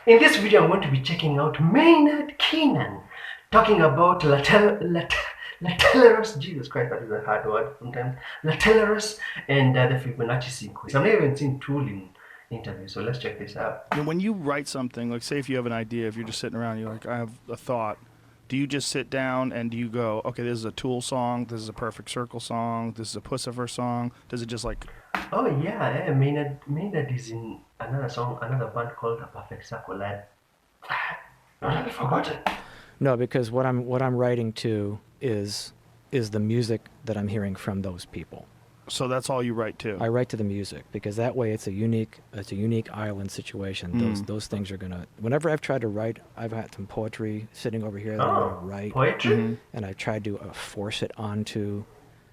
In this video, I'm going to be checking out Maynard Keenan, talking about Lateralus, Jesus Christ, that is a hard word sometimes, Lateralus and the Fibonacci Sequence. I've never even seen Tool in interviews, so let's check this out. And when you write something, like say if you have an idea, if you're just sitting around, you're like, I have a thought, do you just sit down and do you go, okay, this is a Tool song, this is a Perfect Circle song, this is a Pussifer song? Does it just like... Oh yeah, Maynard is in another song, another band called The Perfect Circle. I forgot it. No, because what I'm writing to is the music that I'm hearing from those people. So that's all you write to? I write to the music because that way it's a unique island situation. Those things are gonna. Whenever I've tried to write, I've had some poetry sitting over here that I'm gonna write. Poetry. And I've tried to force it onto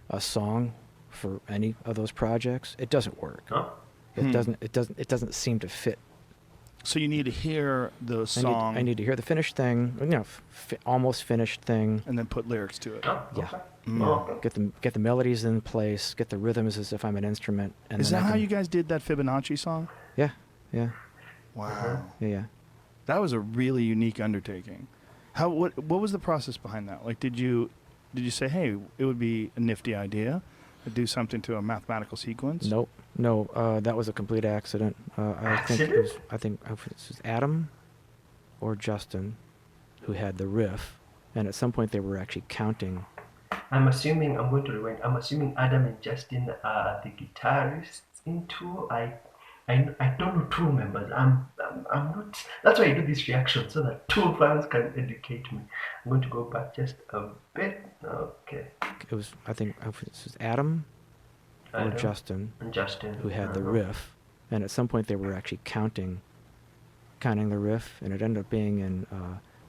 a song for any of those projects. It doesn't work. Huh? It doesn't seem to fit. So you need to hear the song. I need to hear the finished thing, almost finished thing, and then put lyrics to it. Oh, okay. Yeah. Okay. Get the melodies in place, get the rhythms as if I'm an instrument. And Is then that how you guys did that Fibonacci song? Yeah. Wow. Yeah. That was a really unique undertaking. What was the process behind that? Like, did you say, hey, it would be a nifty idea to do something to a mathematical sequence? Nope. No, that was a complete accident. I think it was Adam or Justin who had the riff, and at some point they were actually counting. I'm assuming I'm assuming Adam and Justin are the guitarists in Tool. I don't know Tool members. I'm not. That's why I do this reaction so that Tool fans can educate me. I'm going to go back just a bit. Okay. It was Adam or Justin who had the riff, and at some point they were actually counting the riff, and it ended up being in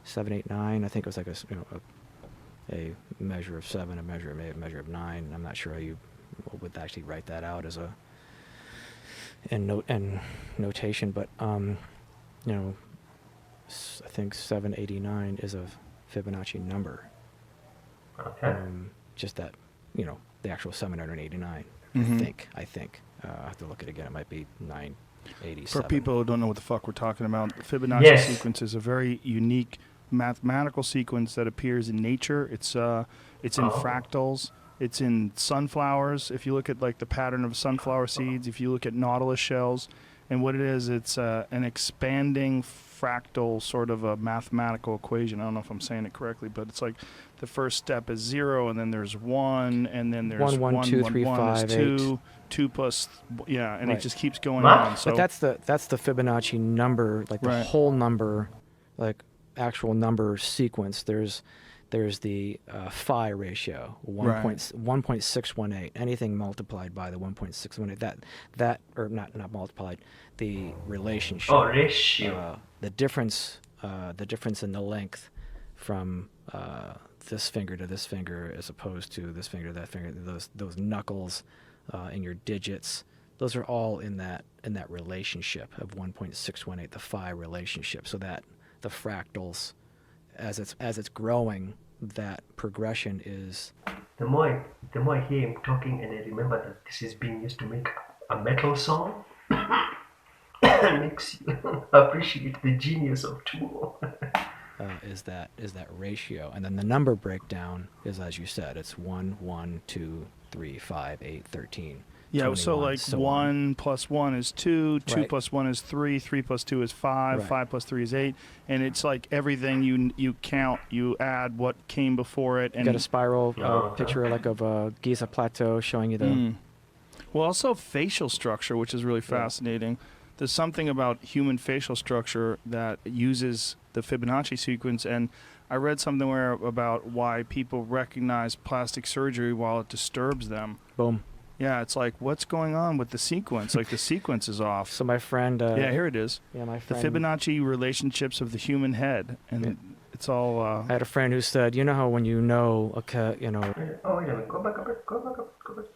7, 8, 9. I think it was like a measure of 7, a measure of 9. I'm not sure how you would actually write that out as in notation, but I think 789 is a Fibonacci number. Okay. Just that, the actual 789. I think. I have to look at it again. It might be 987. For people who don't know what the fuck we're talking about, the Fibonacci sequence is a very unique mathematical sequence that appears in nature. It's in fractals. It's in sunflowers. If you look at like the pattern of sunflower seeds, if you look at nautilus shells, and what it is, it's an expanding fractal sort of a mathematical equation. I don't know if I'm saying it correctly, but it's like the first step is 0, and then there's 1, and then there's 1, 2, 3, 5, 2, 2 plus, and right. It just keeps going on. So but that's the Fibonacci number, like the whole number, like actual number sequence. There's the phi ratio, 1.618. Anything multiplied by the 1.618, that or not multiplied, the relationship. Oh, ratio. The difference in the length from this finger to this finger, as opposed to this finger to that finger. Those knuckles and your digits. Those are all in that relationship of 1.618, the phi relationship. So that the fractals, as it's growing, that progression is. The more I hear him talking, and I remember that this is being used to make a metal song, it makes you appreciate the genius of Tool. Is that ratio, and then the number breakdown is, as you said, it's 1, 1, 2, 3, 5, 8, 13. Yeah, 21, so like 1 plus 1 is 2, 2 right. plus 1 is 3, 3 plus 2 is 5, right. 5 plus 3 is 8, and it's like everything you count, you add what came before it. And you got a spiral picture like of a Giza plateau showing you the. Well, also facial structure, which is really fascinating. There's something about human facial structure that uses the Fibonacci sequence, and I read something about why people recognize plastic surgery while it disturbs them. Boom. Yeah, it's like, what's going on with the sequence? Like, the sequence is off. So my friend... yeah, here it is. Yeah, my friend... The Fibonacci relationships of the human head. And it's all... I had a friend who said, how when you know... Okay, Oh, wait a minute. Go back a bit. Go back.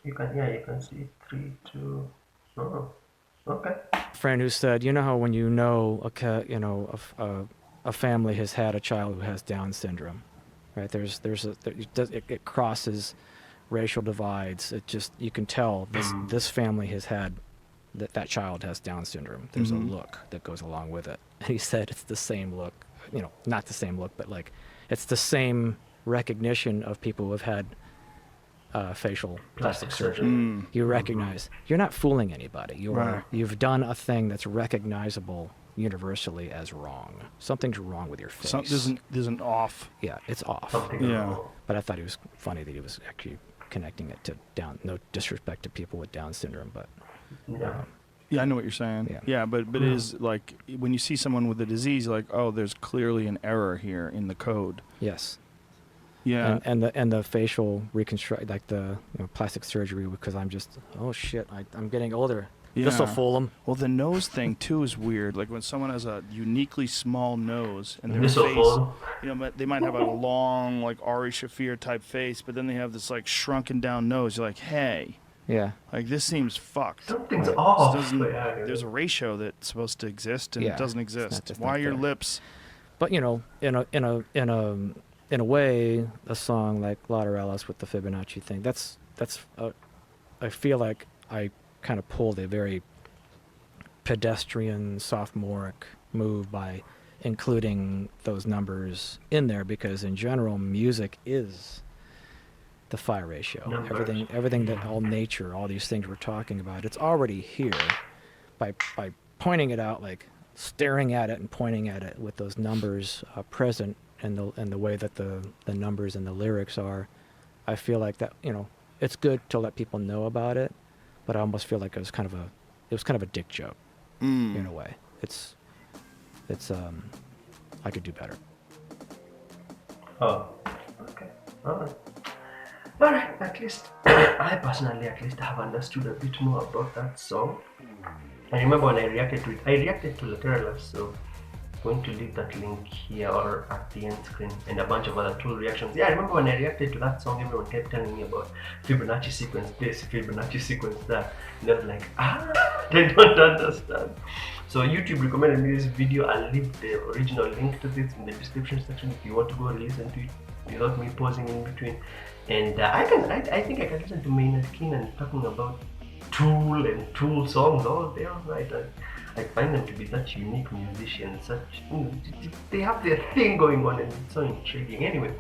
You can see 3, 2... Oh, okay. A friend who said, how when you know... Okay, a family has had a child who has Down syndrome, right? It crosses racial divides. It just, you can tell this family has had that child has Down syndrome. There's a look that goes along with it. And he said it's the same look, not the same look, but like it's the same recognition of people who have had facial plastic surgery. You recognize you're not fooling anybody. You've done a thing that's recognizable universally as wrong. Something's wrong with your face. There's an off. Yeah, it's off. But I thought it was funny that he was actually connecting it to Down. No disrespect to people with Down syndrome, but yeah, I know what you're saying. Yeah, but it is like when you see someone with a disease, you're like, oh, there's clearly an error here in the code. Yes. Yeah. And the facial reconstruct, like the plastic surgery, because I'm just, oh shit, I'm getting older. Yeah. This'll fool them. Well, the nose thing too is weird. Like when someone has a uniquely small nose and their This'll face, fool 'em. they might have a long, like Ari Shaffir type face, but then they have this like shrunken down nose. You're like, hey, yeah, like this seems fucked. Something's off. There's a ratio that's supposed to exist and it doesn't exist. Why your lips? But in a way, a song like Lateralus with the Fibonacci thing, that's I feel like I kind of pulled a very pedestrian, sophomoric move by including those numbers in there, because in general, music is the phi ratio. Everything that all nature, all these things we're talking about, it's already here. By pointing it out, like staring at it and pointing at it with those numbers present, and the way that the numbers and the lyrics are, I feel like that it's good to let people know about it, but I almost feel like it was kind of a dick joke in a way. It's I could do better. Oh, okay, all right. At least I personally have understood a bit more about that song. I remember when I reacted to it. I reacted to Lateralus, so going to leave that link here or at the end screen, and a bunch of other Tool reactions. Yeah, I remember when I reacted to that song, everyone kept telling me about Fibonacci Sequence this, Fibonacci Sequence that, and I was like, they don't understand. So YouTube recommended me this video. I'll leave the original link to this in the description section if you want to go and listen to it without me pausing in between. And I think I can listen to Maynard Keenan talking about Tool and Tool songs all day, all night. I find them to be such unique musicians, they have their thing going on, and it's so intriguing. Anyway,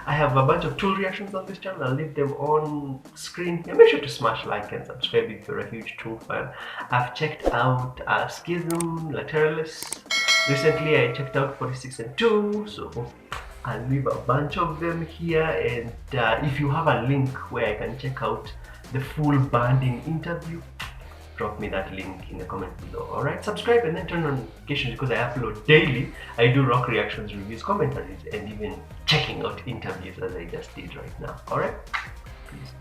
I have a bunch of Tool reactions on this channel. I'll leave them on screen. Yeah, make sure to smash like and subscribe if you're a huge Tool fan. I've checked out Schism, Lateralus. Recently I checked out 46 and 2, so I'll leave a bunch of them here, and if you have a link where I can check out the full banding interview, drop me that link in the comment below. Alright, subscribe and then turn on notifications, because I upload daily. I do rock reactions, reviews, commentaries, and even checking out interviews as I just did right now. Alright, peace.